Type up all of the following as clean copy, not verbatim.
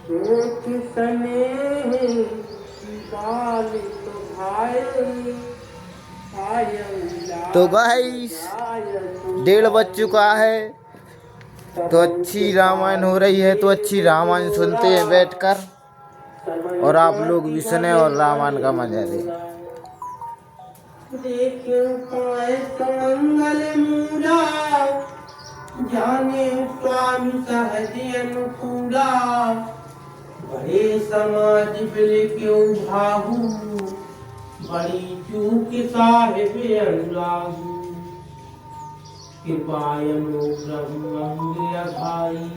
तो गाइस 1:30 बज चुका है, तो अच्छी रामायण हो रही है। तो अच्छी रामायण सुनते हैं बैठकर, और आप लोग भी सुने और रामायण का मजा लें। जाने स्वामी सहज अनुकूला, बड़े समाज बिल क्यों भाहू, बड़ी चूक साहिब अनुरागू। कृपायनु ब्रह्म भाई,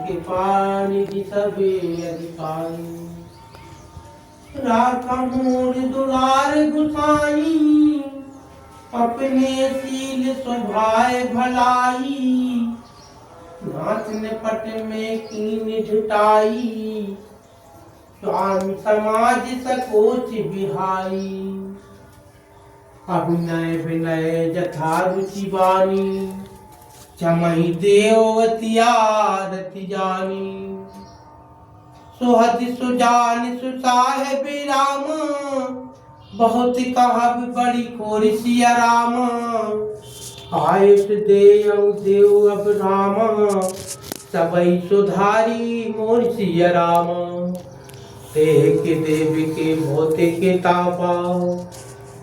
कृपा निधि सबे अधिकारी। राखा मोर दुलार गुसाई, अपने सील स्वभाव भलाई। नाथ ने पट में कीन झुटाई, स्वामी समाज सकोच बिहाई। अभिनय विनय जथा रुचि बानी, चमई देवतिया रति जानी। सुहद सुजान सुसाहेब राम, बहुत कहब बड़ी खोरी सिया राम। आयुष देव देव अब राम, सबई सुधारी मोर सिया राम। देह के देव के भोते के तापा,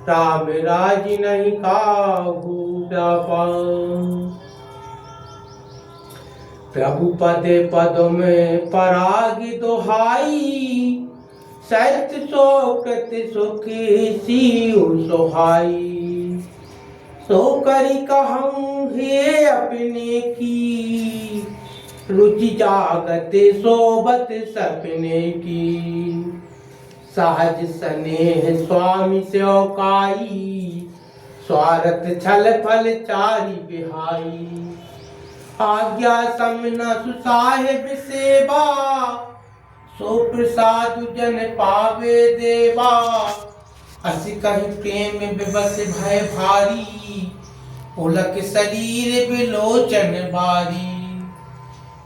राम राज नहीं काहू व्यापा। प्रभु पदे पद में पराग दोहाई, सत्य शोकत सुखी सिउ सोहाई। सो करी कहूँ हे अपने की, रुचि जागत सोबत सपने की। सहज स्नेह स्वामी सेवकाई, स्वार्थ छल फल चारि बिहाई। आज्ञा समन सुसाहिब सेवा, सो प्रसाद जन पावे देवा। अस कहि प्रेम विवश भय भारी, पुलक शरीर बिलोचन बारी।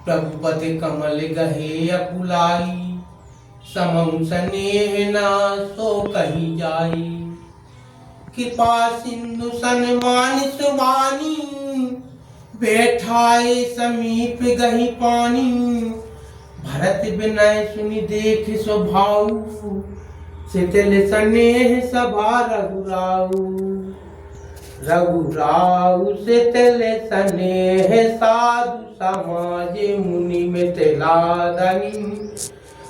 प्रभु पद कमल गहे अकुलाई, समम स्नेह ना सो कही जाई। कृपा सिंधु सन्मान सुबानी, बैठाए समीप गही पानी। भरत विनय सुनि देख स्वभाव, शीतल स्नेह सभा रघुराऊ। रघुराऊ शीतल स्नेह साधु समाज, मुनि मिथिला धनी।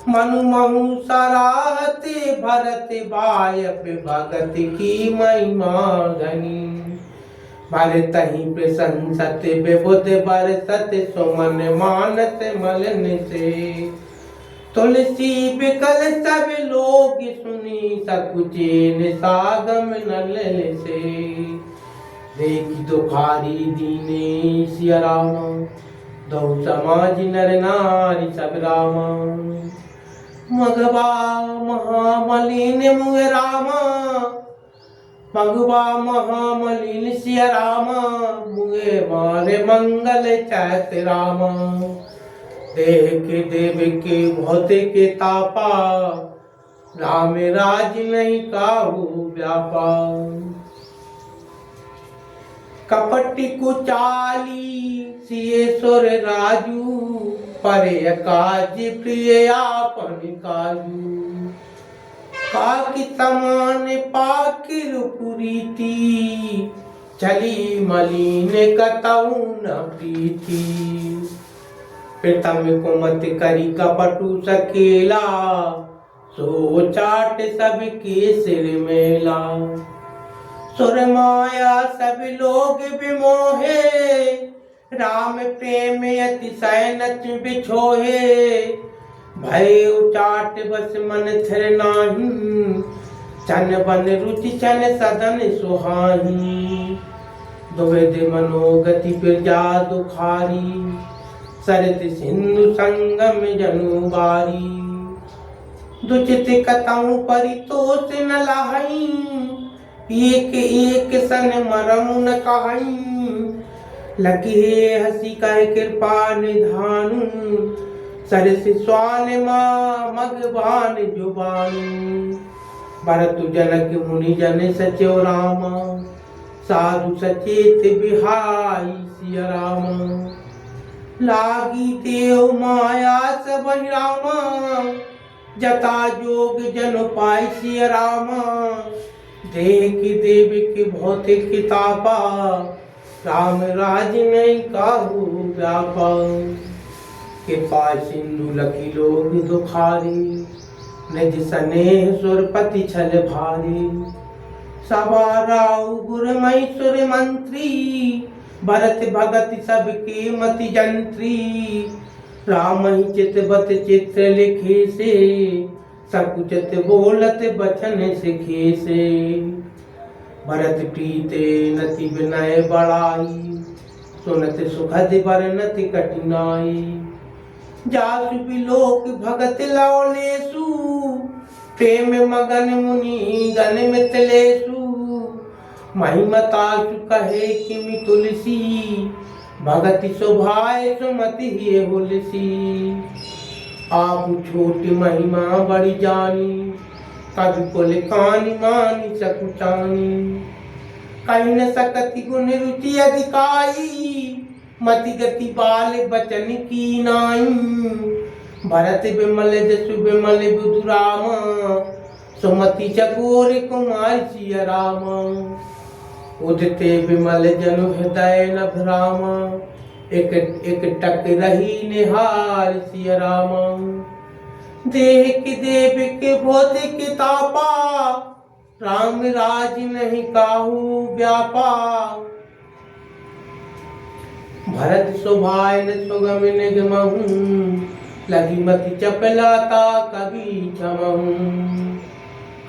मनु महु सराहते भरत बायप, भगत की महिमा धनी। भरतहि प्रशंसत विबुध बरसत, सुमन मानत मलन से। तुलसी बिकल सब लोग सुनी, सकुचेन सागम नल से। देखी दुखारी दीने सिया राम, दो समाज नर नारी सब रामा। मघवा महामलिन मुँह रामा, मघवा महामलिन सिया रामा। मुँह मारे मंगल चैत रामा। देह के देव के भौते के तापा, राम राज नहीं काहू व्यापा। कपटी कुचाली सिए सुर राजू, परे काज प्रिय आपन काजू। काकी समान पाकिर पुरीति, चली मलिन कतऊ न प्रीति। प्रीतम कुमत करी कपटु सकेला, सो चाट सबके सिर मेला। सुर माया सब लोग विमोहे, राम प्रेम अतिशय नच बिछोहे। भय उचाट बस मन थिर नाही, चन बन रुचि चन सदन सुहाही। दुविध मनोगति प्रजा दुखारी, सरत सिंधु संगम जनु बारी। दुचित कतहु परितोष न लाही, एक एक सन मरम न कहीं। लगे हसी कह कृपा निधानु, सरस स्वान माँ मगवान जुबानी भरत जनक मुनि जन सचो रामा साधु सचेत बिहाई सिया रामा लागी देव माया सब रामा जता जोग जन पाई सिया रामा देह की देव की भौतिक किताबा राम राज नहीं काहू व्यापा के पास सिंधु लकी लोग दुखारी निज स्नेह सुरपति छल भारी सवा राव गुर महेश्वर मंत्री भरत भगत सबके मति जंत्री राम ही चित बत चित्र लिखे से सकुचत बोलत बचन सिखे से भरत प्रीते नति विनय बड़ाई सुनत सुखद बरनति कठिनाई जासु बिलोक भगत लौलेसु प्रेम मगन मुनि गण मितलेसु महिमतासु कहे किमि तुलसी भगति शोभाए सुमति ही हुलसी आप छोटी महिमा बड़ी जानी कवि को लिखानी मानी सकुचानी कहीं न सकति गुण रुचि अधिकाई मति गति बाल बचन की नाई भरत विमल जसु विमल बुधु राम सुमति चकोर कुमार सिया राम उदते विमल जनु हृदय नभ राम एक एक टक रही निहार सिया राम देह की देव के भौतिक तापा राम राज नहीं काहू व्यापा भरत शोभाय न सुगम निगमहु लगी मति चपलाता कभी क्षमहु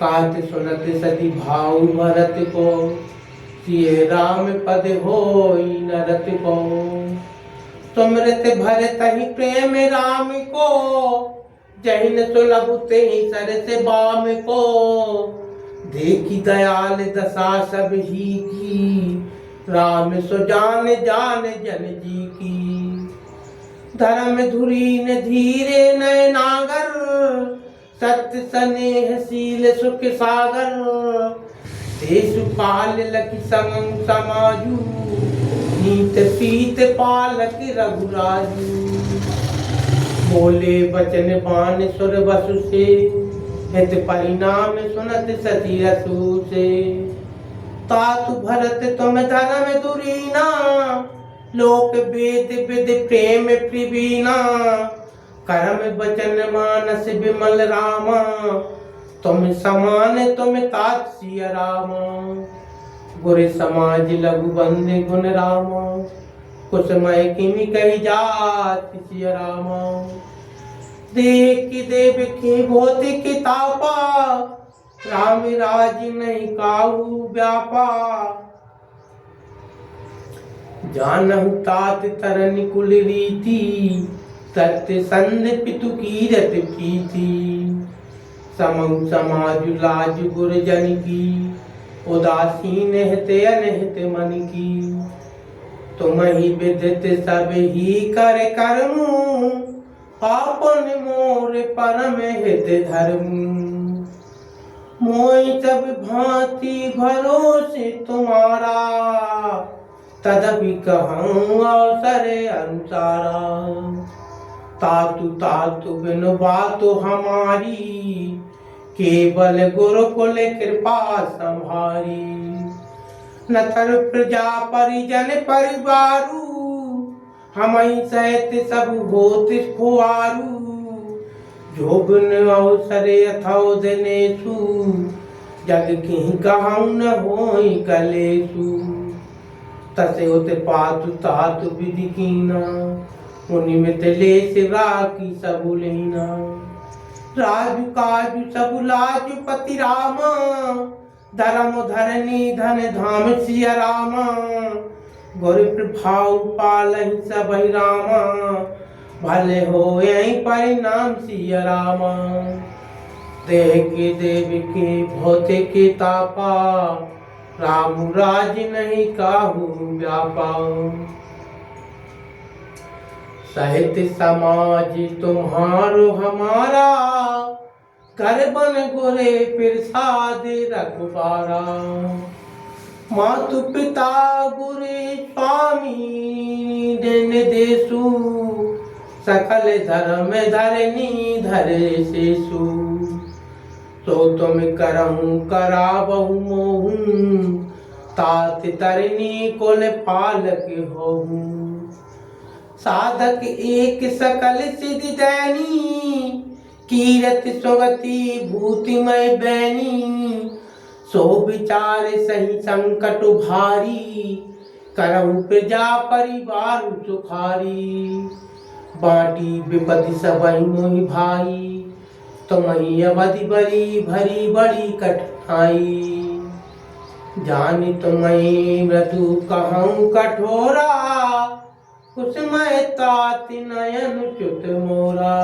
कात सुनत सती भाव भरत को सिए राम पद होई नरत को सुमरत भरत ही प्रेम राम को जहिन सुलभ ते ही सरस बाम को देखी दयाल दशा सब ही की राम सो जान जान जन जी की धर्म धुरी न धीरे नय नागर सत्य स्नेह शील सुख सागर देश पाल लखि समं समाजू नीत पीत पालक रघुराजू बोले बचन बान सुर वसु से हित परिणाम सुनत सती रसू से तातु भरत तुम धर्म दुरीना लोक वेद विद प्रेम प्रवीणा कर्म वचन मानस विमल रामा तुम समान तुम तात सिया राम गुर समाज लघु बंदे गुण राम कुसमय किमि कही जात सिया राम देह की देव की भौतिक तापा राम राज नहीं काहू व्यापा जानहु तात तरन कुल रीति सत्य संध पितु की रत प्रीति समं समाज लाज गुर जन की उदासीन हित अनहित मन की तुम ही विदित सब ही कर कर्मु आपन मोर परम हित धर्म मोहि सब भांति भरोसे तुम्हारा तदपि कहूँ अवसर अनुसारा तातु तातु बिन बातो हमारी केवल गुरुकुल कृपा संभारी नथर प्रजा परिजन परिवारू हमई सहित सब होत खुआरू जो बिन अवसर अथौ दिनेशु जग की कहूँ न होई कलेशु तसे उत पातु तातु विधि कीना उनि में लेस राखी सबु लेना राजु काजु सबु लाजु पति राम धर्म धरनी धन धाम सिया राम गुरु प्रभाव पालहि सब रामा भले हो यही परिणाम सिया राम देह के देव के भौतिक के तापा राम राज नहीं काहू व्यापा साहित्य समाज तुम्हारो हमारा, घर बन गोरे प्रसाद रखबारा। मातु पिता गुरे स्वामी दिन देसु, सकल धर्म धरनी धरे सेसु। तो तुम करहूँ कराबहु मोहूँ, तात तरनी कुल पालक होहूँ। साधक एक सकल सिद्धि दैनी, कीरत सुगति भूतिमय बैनी। सो विचार सही संकट भारी, करहु प्रजा परिवार सुखारी। बाटी विपति सबहि मोहि भाई, तुम्हि अवधि बड़ी भरी बड़ी कठिनाई। जानि तुम्हि मृदु कहूँ कठोरा, कुसुमय ताति नयन च्युत मोरा।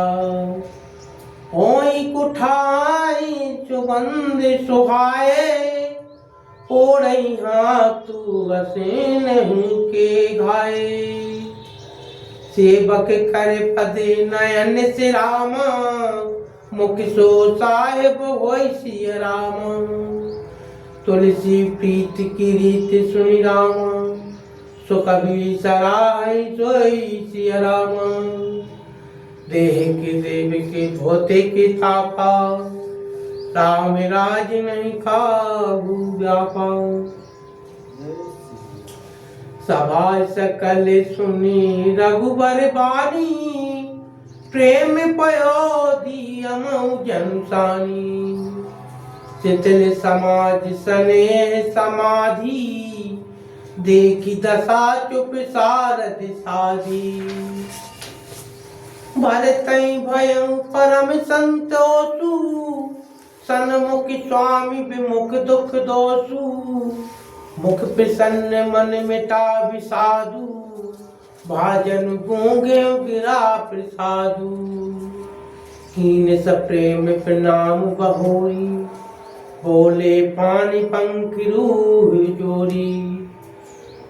होई कुठाई सुगंध सुहाए, ओढ़ई हाथू बसे नहीं के घाये। सेवक कर पदे नयन से रामा, मुख सो साहेब होई सिय रामा। तुलसी प्रीत की रीत सुनि रामा, सो कभी सराय सोई सिय रामा। देह के देव के धोते के तापा, राम राज नहीं खाऊ व्यापा। सभा सकल सुनी रघुबर बानी, प्रेम पयोधी अमऊ जनसानी। शिथिल समाज स्नेह समाधि, देखी दशा चुप सारथ साधी। भरतई भयं परम संतोषु, सन्मुख स्वामी विमुख दुख दोषु। मुख प्रसन्न मन मिटा विषादु, भाजन गूंगे गिरा प्रसादु। हीन सप्रेम प्रणाम बहोरी, बोले पानी पंखि रूह जोरी।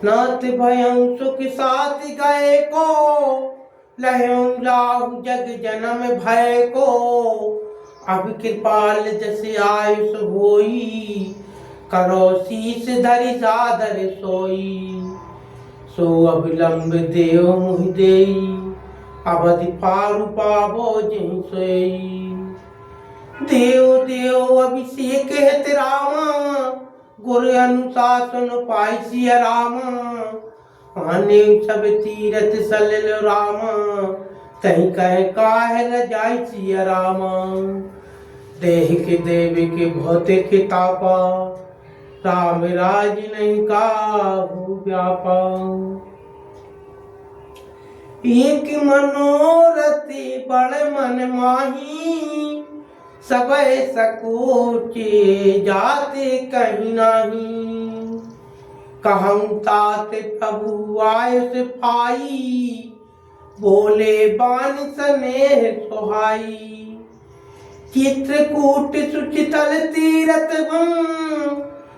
नाथ भयं सुख साथ गए को, लहऊं लाहु जग जन्म भय को। अब कृपाल जस आयुष होई, करो शीस धरि सादर सोई। सो अविलंब देव मुहि देई, अवधि पारु पावो जिहि सोई। देव देव अभिषेक हेत रामा, गुर अनुशासन पाई सिय रामा। आने सब तीरथ सलिल रामा, तहि कह काहे न जाय सिय रामा। देह के देव के भौतिक तापा, राम राज नहीं काहू व्यापा। एक मनोरथी बड़ मन माही, सबय सकोचे जाते कहीं नाही। कहूँ तात प्रभु आयुष पाई, बोले बान स्नेह सुहाई। चित्रकूट सुचितल तीरथ बन,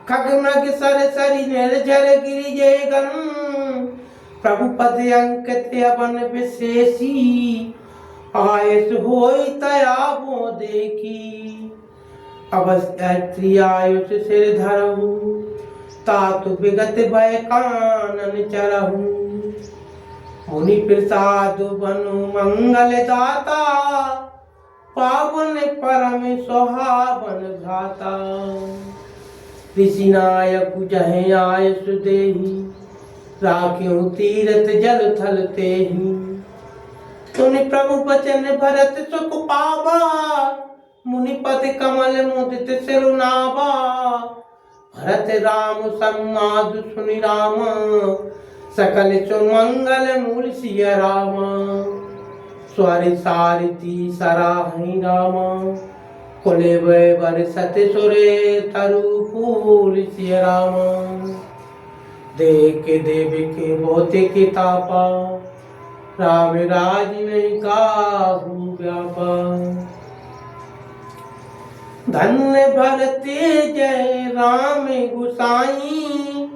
खगमग सरसरि निर्झर गिरिजे गन। प्रभु पद अंकित अवन विशेषी, आयुष होई तयाबो देखी। अवश्य आयुष सिर धरहु, तातु विगत भय कानन चरहु। मुनि प्रसाद बनु मंगल दाता, पावन परम सुहावन घाता। ऋषि नायक जहे आयुष देहि, राख्यों तीरथ जल थल तेहि। सुनि प्रभु बचन भरत सुख पावा, मुनि पद कमल मुदित सिरुनावा। भरत राम संवाद सुनि रामा, सकल सुमंगल मूल सिय रामा। स्वर सारथी सराहि रामा, कुले वर सत सुरे तरु फूल सिय रामा। देख के देव के भौतिक तापा, राम राज नहीं काहू व्यापा। धन्य भरते जय राम गुसाई,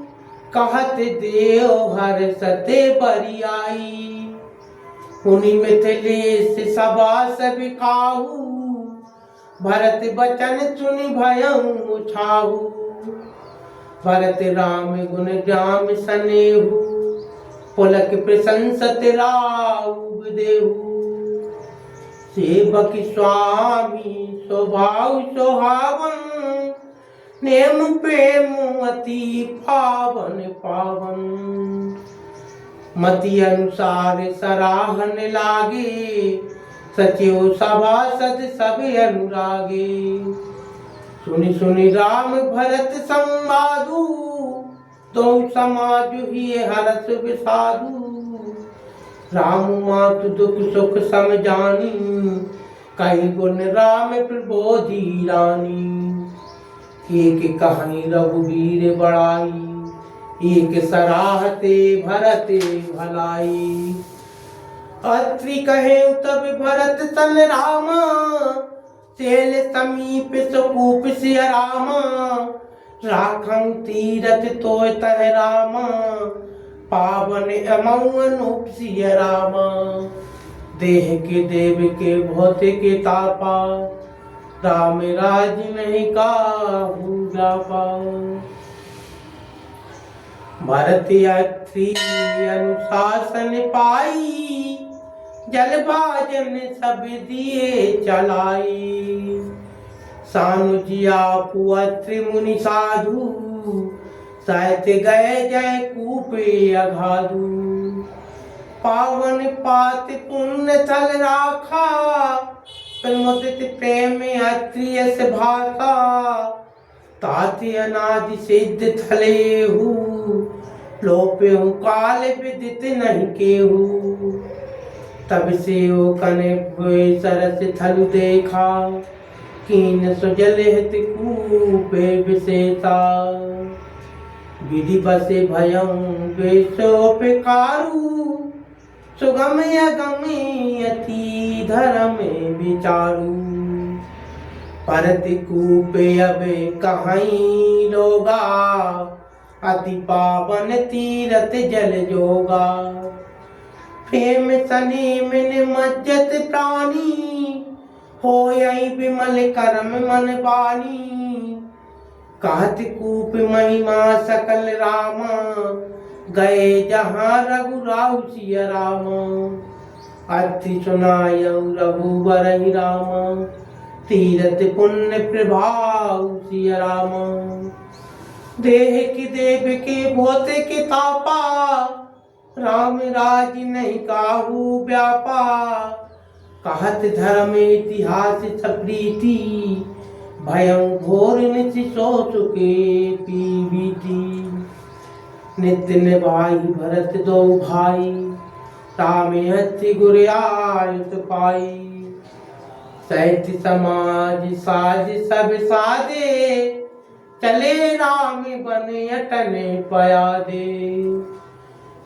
कहत देव हर सते बरियाई। उन्हीं मिथिलेश सभा सब काहू भरत बचन सुनि भयउ छाहू भरत राम गुण जाम सनेहु पुलक प्रशंसत राउब देहु सेवक स्वामी स्वभाव सुहावन नेम प्रेम अति पावन पावन मति अनुसार सराहन लागे सचिव सभासद सब अनुरागे सुनि सुनि राम भरत संवादु तो समाज ही हरस विसाधु राम मातु दुख सुख समझानी कई गुण राम प्रबोधि रानी एक कहानी रघुवीर बड़ाई एक सराहते भरत भलाई अत्रि कहे तब भरत सन राम सेल समीप सुकूप सिय राम राखं तीरथ तो तह राम पावन अमऊ अनूप सिय राम देह के देव के भौतिक के तापा राम राज नहीं काहू व्यापा भरत अत्रि अनुशासन पाई जल भाजन सब दिए चलाई सानुजिया पुअत्रि मुनि साधु सहत गए जय कूपे अघाधु पावन पात पुण्य थल राखा प्रमुदित प्रेम अत्रियस भाषा ताति अनादि सिद्ध थलेहु लोपेहु काल विदित नहीं केहू तब से ओ कने सरस थलु देखा कीन सुजल हित कूपे विशेषा विधि बसे भयं बेसोपकारू सुगम अगम अति धर्म विचारू परत कूपे अब कहीं लोगा अति पावन तीरथ जल जोगा प्रेम सने मिन मज्जत प्राणी हो यही विमल कर्म मन बानी कहत कूप महिमा सकल रामा गए जहाँ रघुराव सिय राम अति सुनायऊ रघुबर राम तीरथ पुण्य प्रभाव सिय राम देह की देव के भोते के तापा राम राज नहीं काहू व्यापा कहत धर्म इतिहास सप्रीति भयं घोर निचि सो चुके पीबीती नित्य निभाई भरत दो भाई राम हथि गुर आयुत पाई सहित समाज साज सब सादे चले राम बन अटने पया दे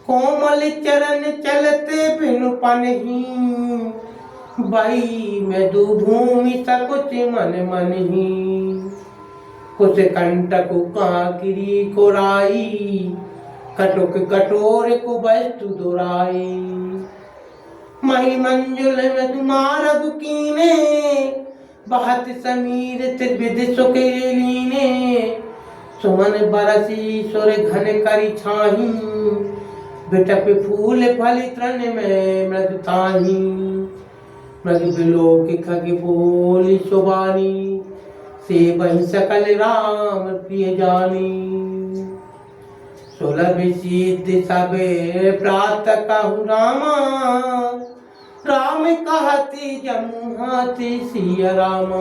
कोमल चरण चलते बिनु पनही बही में दु भूमि सकुच मन मन ही कुछ कंटक काकिरी कोराई कटुक कटोर को वस्तु दुराई मही मंजुल में मारग कीने बहत समीर त्रिविध सुकेलीने सुमन बरसी सुर घन करी छाही बिटप फूल फल तृण में मृग ताही मृग बिलोक खग बोली सुबानी से वही सकल राम प्रिय जानी सुलभ सिद्ध सबे प्रातः कहु रामा राम कहती जमुहाति सिय राम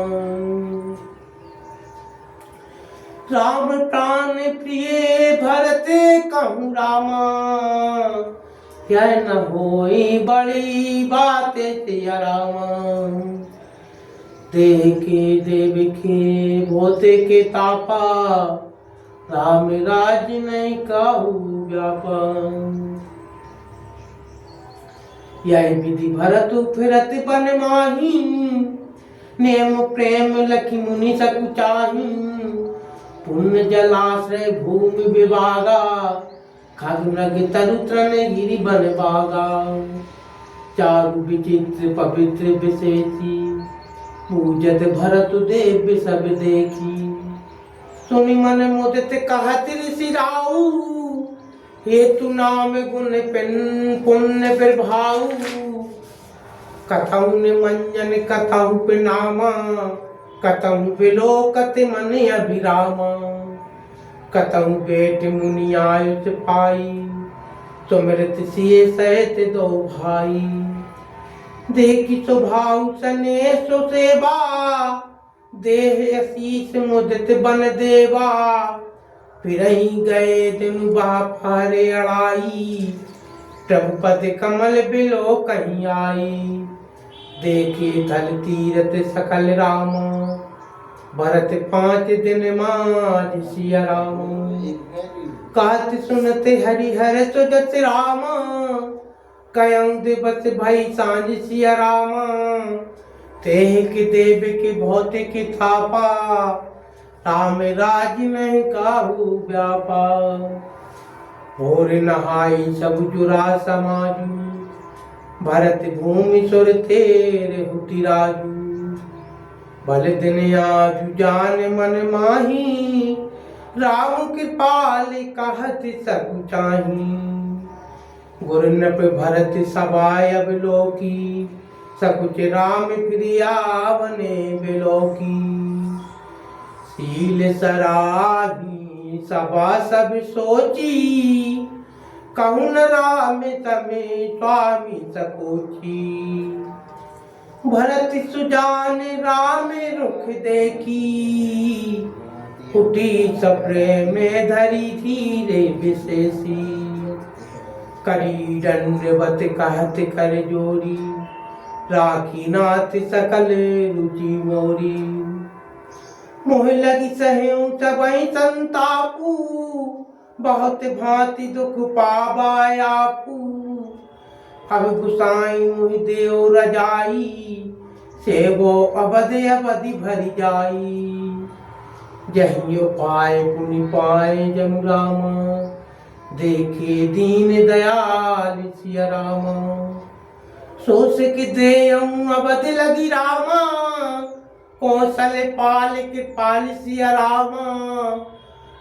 राम प्राण प्रिय भरत कहु रामा यह न होई बड़ी बात सिय राम देह के देव के भोते के तापा राम राज नहीं कहू व्यापन यह विधि भरत फिरत बन माही नेम प्रेम लखी मुनि सकुचाही पुण्य जलाश्रय भूमि विभागा खग नग तरु तृण गिरि बन बागा चारु विचित्र पवित्र विशेषी, पूजत भरत देव सब देखी। सुनि मन मुदित कहत ऋषि राऊ, हेतु नाम गुण पुण्य प्रभाऊ। कथऊ मंजन कथऊ प्रणामा, कथऊ विलोकत मन अभिरामा। कथऊ बेट मुनि आयुष पाई, सुमृत सिय सहित दो भाई। देखी स्वभाव सने सो सेवा, देह आशीष मुदित बन देवा। फिरही गए दिन बाफारे अड़ाई, प्रभु पद कमल बिलो कहीं आई। देखे थल तीरथ सकल राम, भरत 5 दिन माज सिया राम। कहत सुनते हरिहर सुजत राम, कयऊ दिवस भई सांझ सिया राम। तेह के देव के भौतिक थापा, राम राज नहीं काहू व्यापा। भोर नहाई सब जुरा समाजू, भरत भूमि सुर तेरे हुति राजू। भले दिन आजु जान मन माही, राम कृपाल कहत सब चाही। गुरु नृप भरत सभाय अवलोकी, सकुच राम प्रिया बने बिलोकी। शील सराही सभा सब सोची, कहून राम तमे स्वामी सकोची। भरत सुजान राम रुख देखी, उठी सप्रे में धरी धीरे विशेषी। करी दंडवत कहत कर जोरी, राखी नाथ सकल रुचि मोरी। मोह लगी सहूं सबई संतापू, बहुत भांति दुख पावायापू। अब गुसाई मुहि देव रजाई, सेवो अवध अवधि भरि जाई। जहियो पाए पुनि पाए जम राम, देखे दीन दयाल सिया राम। सोस के देयऊं अवध लगी रामा, कौशल पाल के पाल सिया रामा।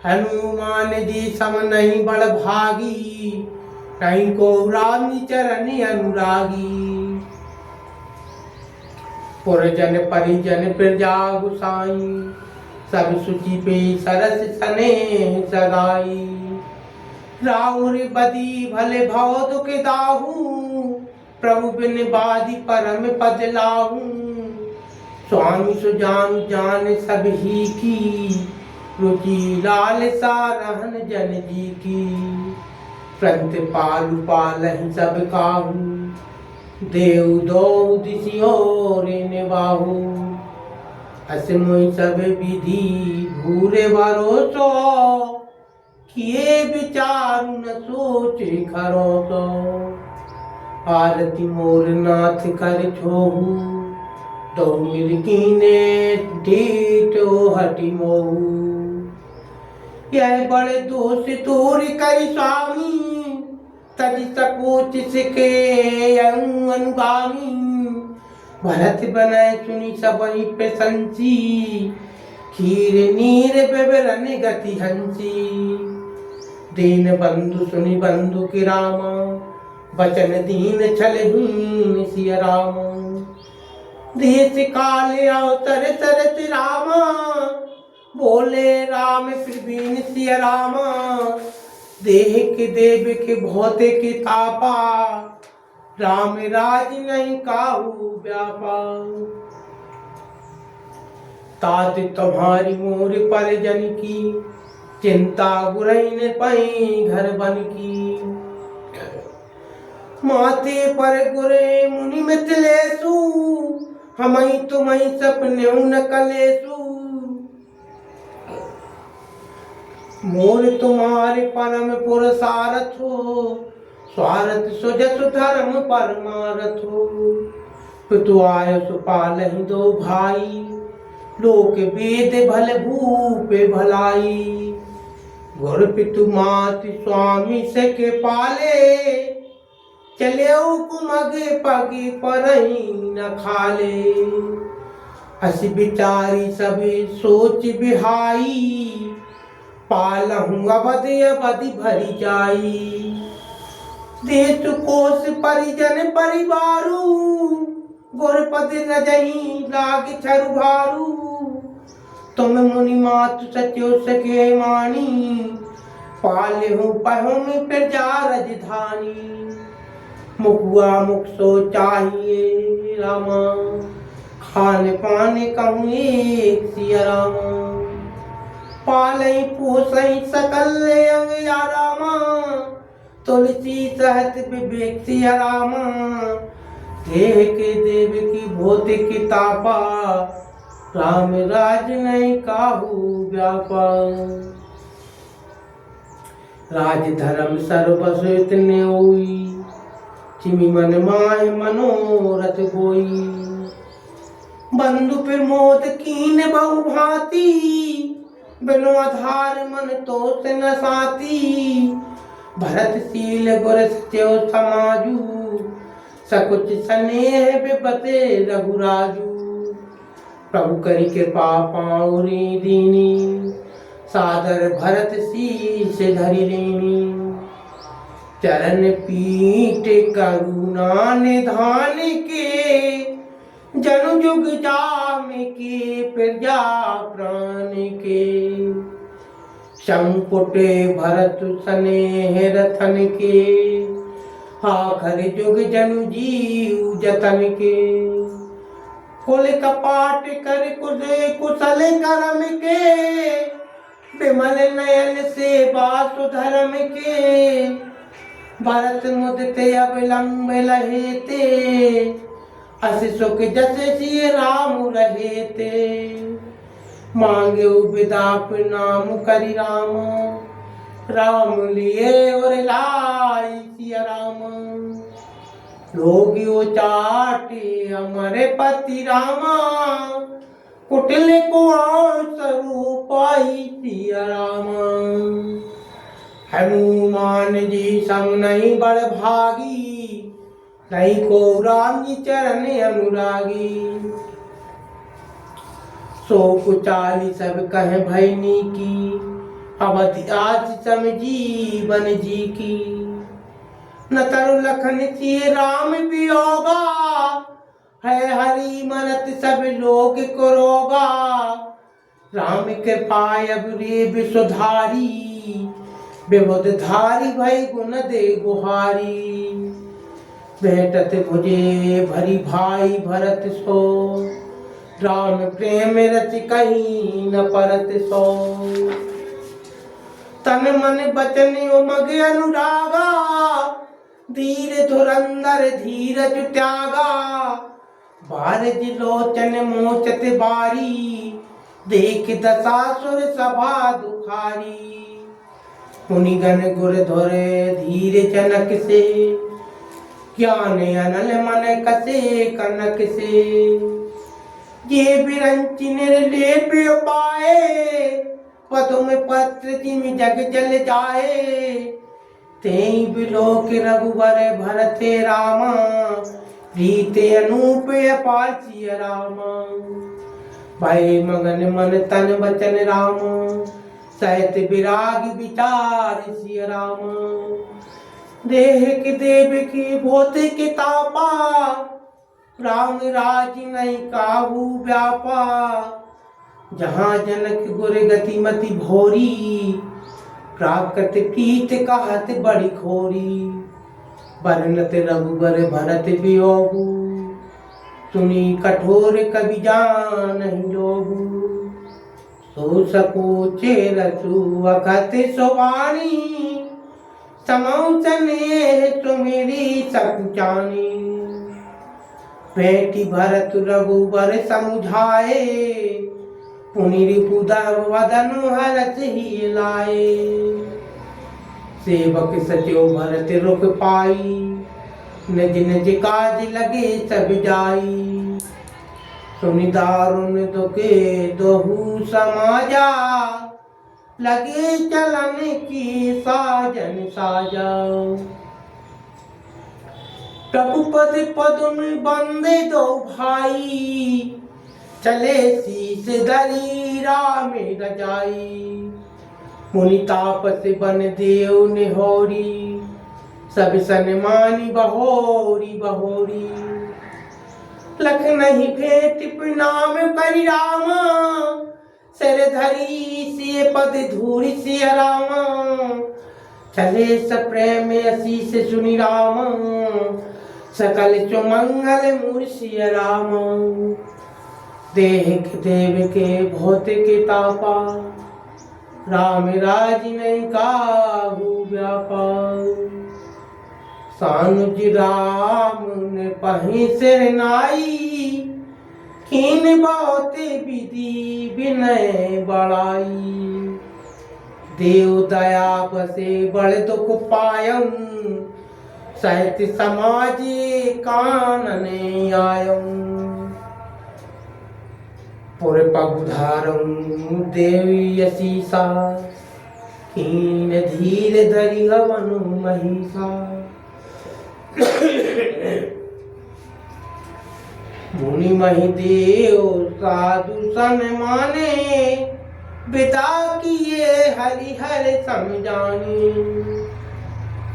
हनुमान जी सम नहीं बड़ भागी, नहीं को राम चरण अनुरागी। पुरजन परिजन प्रजा गुसाई, सब सुचि पे सरस सने सगाई। राउर बदी भले भव दुख दाहू, प्रभु बिन बादी परम पद लाहू। स्वामी सुजान जान सब ही की, रुचि लाल सा रहन जन जी की। प्रंत पालु पालहि सब काहू, देव दो दिसियों निबाहू। असमुई सब विधि भूरे भरोसो, किए विचार न सोचे खरोसो। आरती मोर नाथ कर छोहू, दो मिल कीने डीटो हटी मोहू। यह बड़े दोष तोर कई स्वामी, तज सकोच सिके अनुगामी। भरत बनय सुनी सबई प्रशंसी, खीर नीर बेबरन गति हंसी। दीन बंधु सुनि बंधु की रामा, बचन दीन छलहीन सिया राम। देश काल अवतर सरत रामा, बोले राम प्रवीण सिया रामा। देह के देव के भौते के तापा, राम राज नहीं काहू व्यापा। तात तुम्हारी मोर परिजन की, चिंता गुरैन पई घर बन की। माथे पर गुरे मुनि मिथिलेशु, हमई तुमई सपने न कलेशु। मोर तुम्हारे परम पुरसारथ हो, स्वारथ सुजस धर्म परमारथ हो। पितु आय सुपालहि दो भाई, लोक वेद भल भूपे भलाई। गुर पितु मात स्वामी से के पाले, चले कुमगे पगे पर न खाले। अस बिचारी सभी सोच बिहाई, पालहूँ अवधि अवधि भरी जाई। देश कोष परिजन परिवारू, गुरपद रजही लाग छरुभारू। तुम मुनि मातु सत्यो सके मानी, पाले हूँ पहों में प्रजा राजधानी। मुखुआ मुख सो चाहिए रामा, खाने पाने कहूँ एक सिया रामा। पालई पोसई सकल अंग या रामा, तुलसी सहत विवेक सिया रामा। देह के देव की भौतिक तापा, राम राज नहीं काहू व्यापा। राज धर्म सर्वस्व इतने होई, चिमी मन माय मनोरथ गोई। बंधु प्रमोद कीन बहु भांति, बिनु आधार मन तोष न साती। भरतशील गुर सत्यो समाजू, सकुच स्नेह विपते रघुराजू। प्रभु करी कृपा पाउरी दीनी, सादर भरत शीस धरि लेनी। चरण पीठ करुणा निधान के, जनु जुग जाम के प्रजा प्राण के। संपुट भरत स्नेह रथन के, आखर जुग जनु जीव जतन के। कुल कपाट कर कुशल कर्म के, विमल नयन से बासु धर्म के। भरत मुदिते अविलंब लहेते, अस सुख जस सिय राम रहेते। मांगे विदा नाम करि राम, राम लिए और लाई सिया राम। लोगियो चाटे हमारे पति रामा, कुटिल को स्वरूप सिया रामा। हनुमान जी संग नहीं बड़ भागी, नहीं को राम चरण अनुरागी। सो कुचाली सब कहे भैनी की, अवधि आज समझी जी की। न तरु लखन सिय राम वियोगा, है हरि मनत सब लोग को रोगा। राम कृपा अब रे विषधारी, विबुध धारी भई गुण दे गुहारी। भेटत भुजे भरी भाई भरत सो, राम प्रेम रच कहीं न परत सो। तन मन बचन उमग अनुरागा, धीर धुरंधर धीरज त्यागा। बारज लोचन मोचत बारी, देख दशासुर सभा दुखारी। मुनिगण गुर धोरे धीर जनक से, ज्ञान अनल मन कसे कनक से। ये बिरंची निर्लेप पाए, पदों में पत्र जिम जग जल जाए। तेई बिलोक रघुवर भरते रामा, रीते अनूप अपार सिय रामा। भय मगन मन तन वचन राम, सहत विराग विचार सिय राम। देह के देव की भौतिक तापा, राम राज नहीं काहू व्यापा। जहाँ जनक गुर गतिमति भोरी, प्राकृत प्रीत कहत बड़ी खोरी। बरनत रघुबर भरत वियोगु, सुनी कठोर कवि जानहि लोगु। सो सकोचे रसु अखत सुवानी, समौ स्नेह सुमिरी सकुचानी। बेटी भरत रघुबर समुझाए, पुनि रिपुदर वदनु हरत ही लाए। सेवक सचो भरत रुक पाई, निज निज काज लगे सब जाई। सुनि दारुण दुखे दोहु समाजा, लगे चलन की साजन साजा। प्रभुपद पदुम बंदे दो भाई, चले शीस धरी राम रजाई। मुनि तापस बन देव निहोरी, सब सन्मानी बहोरी बहोरी। लख नहीं भेंट प्रणाम करि राम, सिर धरी सिय पद धूरि सिय राम। चले सप्रेम आशीष सुनि राम, सकल सुमंगल मूर सिय राम। देख देव के भौतिक तापा, राम राज नहीं काहू व्यापार। सानुज राम ने पही सिर नाई, कीन बहुत विधि विनय बड़ाई। देव दया बसे बड़ दुख पायम, साहित्य समाज कानने आयम। पुर पगुधारम देवी असीसा, कीन धीर धरि हवन महिषा। मुनि महि देव साधु सन माने, बिता किए हरिहर समझाने।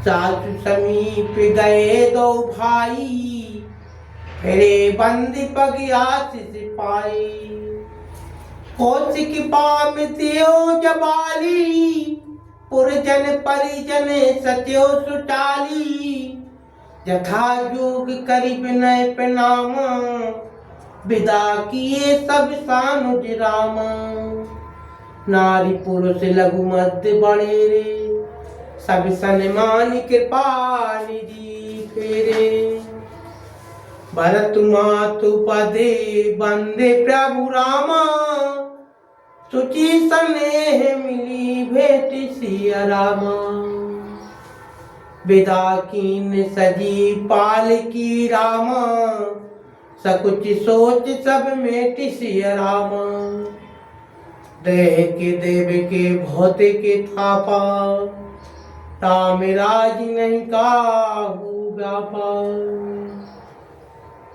सासु समीप गए दो भाई, फिरे बंदी पग आशीष पाई। कौशिक पाम देव जबाली, पुरजन परिजन सत्यो सुटाली। यथा योग करि विनय प्रणाम, विदा किए सब सानुज राम। नारी पुरुष लघु मध्य बड़ेरे, सब सन्मान कृपा निधि फेरे। भरत मातु पदे बंदे प्रभु रामा, सुचि स्नेह मिली भेट सिया रामा। विदा कीन सजी पाल की रामा, सकुच सोच सब मेट सिया रामा। देह के देव के भौतिक थापा, राम राज नहीं काहू व्यापार।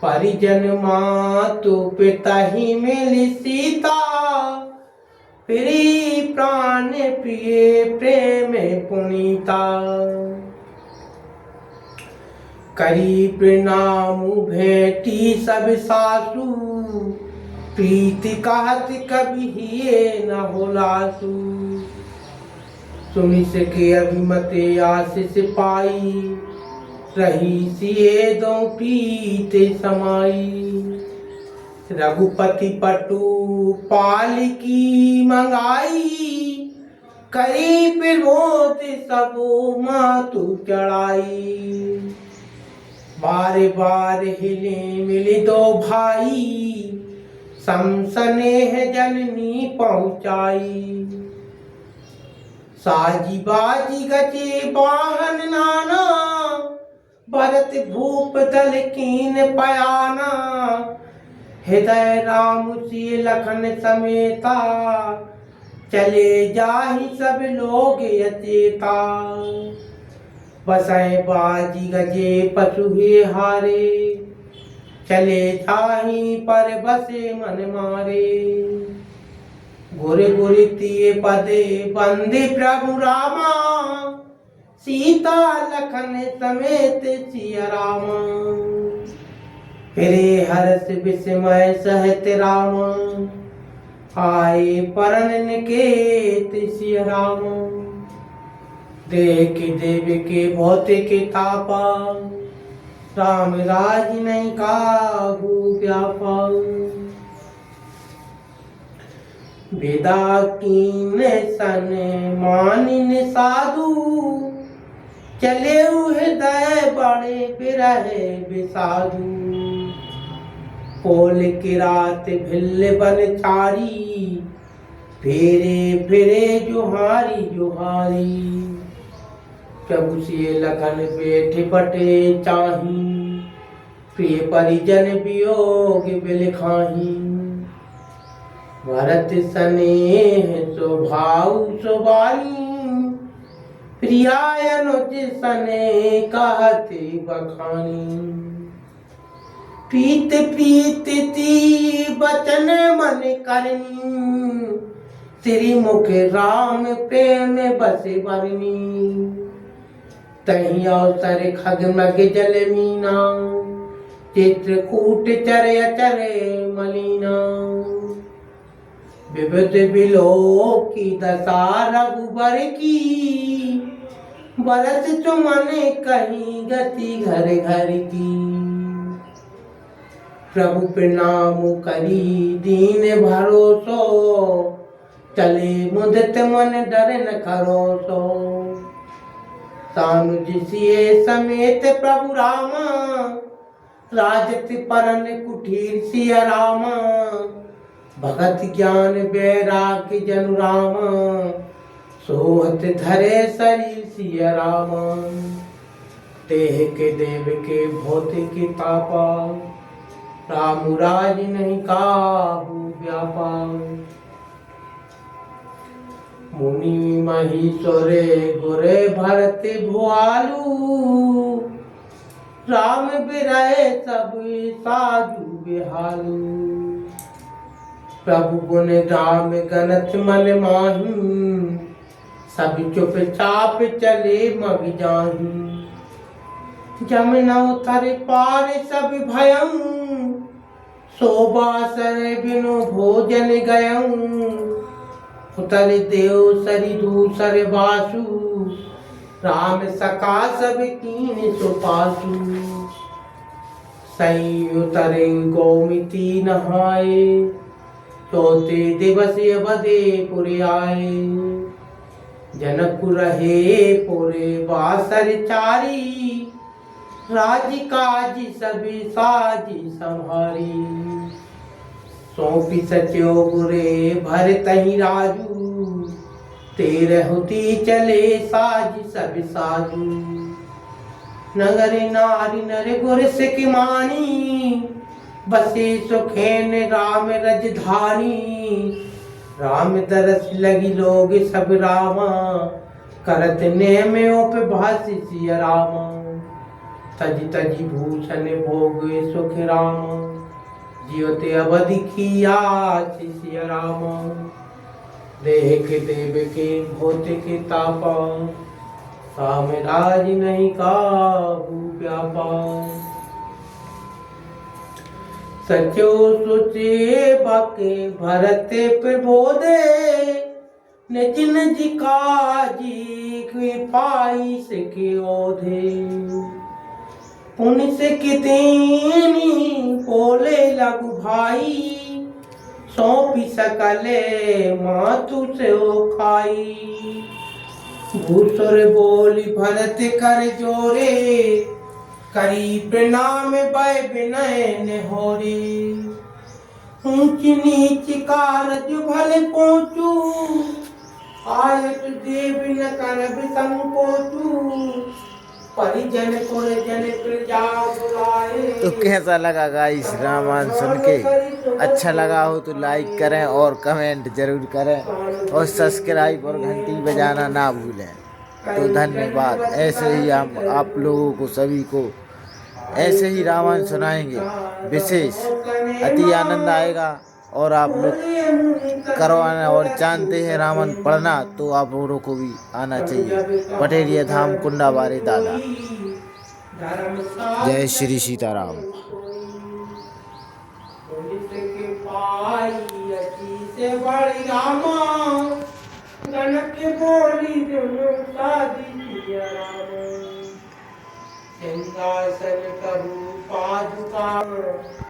परिजन मातु पिता ही मिली सीता, प्रिय प्राण प्रिय प्रेम पुनीता। करी प्रणाम भेटी सब सासु, प्रीति कहत कभी हिये न होलासु। सुनि सके अभिमते आशीष पाई, रही सिए दो प्रीत समाई। रघुपति पटु पाल की मंगाई, करी प्रमोद सबो मातु चढ़ाई। बार बार हिले मिली दो भाई, समसनेह जननी पहुँचाई। साजी बाजी गचे वाहन नाना, भरत भूप दल कीन पयाना। हृदय राम सिय लखन समेता, चले जाहि सब लोग अचेता। बसै बाजी गजे पशु हे हारे, चले जाहि पर बसे मन मारे। गुर गुर तिये पदे बंदे प्रभु रामा, सीता लखन समेत सिया रामा। फिरे हर्ष विस्मय सहत रामा, आए परन निकेत सिया रामा। देख देव के भौतिक तापा, राम राज नहीं काहू व्यापार। विदा कीन सन मानिन साधु, चले हृदय बड़े बिरह बिसाधु। पोल की रात भिल्ल बन चारी, फेरे फिरे जुहारी जुहारी। प्रभु सिय लखन बैठ बटे चाही, प्रिय परिजन वियोग बिलखाही। भरत स्नेह स्वभाव सुबानी, प्रियाय अनुज सने कहते बखानी। प्रीत प्रीत ती बचन मन करनी, तेरी मुख राम प्रेम बसे बरनी। तही अवसर खग मग जल मीना, चित्रकूट चर अचर मलीना। विविध बिलो की दशा रघुबर की, बरस चुमन कहीं गति घर घर की। प्रभु प्रणाम करी दीन भरोसो, चले मुदित मन डर न खरोसो। सानुज सिए समेत प्रभु रामा, राजत परन कुटीर सिया रामा। भगत ज्ञान बैराग्य जनु रामा, सोहत धरे शरीर सिया रामा। देह के देव के भौतिक तापा, राम राज नहीं काहू व्यापार। मुनि महीश्वरे गुरे भरत भुआलू, राम बिरहे सब साधु बिहालू। प्रभु गुण राम गणत मल माही, सब चुप चाप चले मग जाही। जमुना उतर पार सब भयं, शोभा सर बिनु भोजन गयं। उतर देव सरि दूसर बासु, राम सका सब कीन सुपासु। सई उतरे गौमिती नहाए, चौथे दिवस बदे पुरे आए। जनक रहे पुरे बासर चारी, राज काज सभी साजी संभारी। सौंपी सच्यो गुरे भर तही राजू, तेरह होती चले साज सब साजू। नगर नारी नर गुर सिख मानी, बसे सुखेन राम रजधानी। राम तरस लगी लोग सब रामा, करत नेम उपभास सिया रामा। तज तज भूषण भोग सुख रामा, जियोते अवधि किया सिया रामा। देख देव के भौतिक तापा, राम राज नहीं काहू व्यापार। सचो सुचे बाके भरते प्रबोधे, निज निज काजी के पाई सके ओधे। पुण्य से कितनी बोले लघु भाई, सौंपी सकले मातु से ओ खाई। भूसुर बोली भरत कर जोरे, करी प्रणाम भय विनय नेहोरी। ऊंच नीच कारज भले पहुँचू, आयत देव न करब संकोचू। परिजन पुरजन प्रजा बुलाए। तो कैसा लगा गाइस रामायण सुन के? अच्छा लगा हो तो लाइक करें और कमेंट जरूर करें और सब्सक्राइब और घंटी बजाना ना भूलें। तो धन्यवाद। ऐसे ही हम आप लोगों को सभी को ऐसे ही रामायण सुनाएंगे विशेष, अति आनंद आएगा। और आप लोग करवाना और जानते हैं रामायण पढ़ना तो आप लोगों को भी आना चाहिए। पटेरिया धाम कुंडा बारे दादा। जय श्री सीताराम। सिंहासन प्रभु पादुका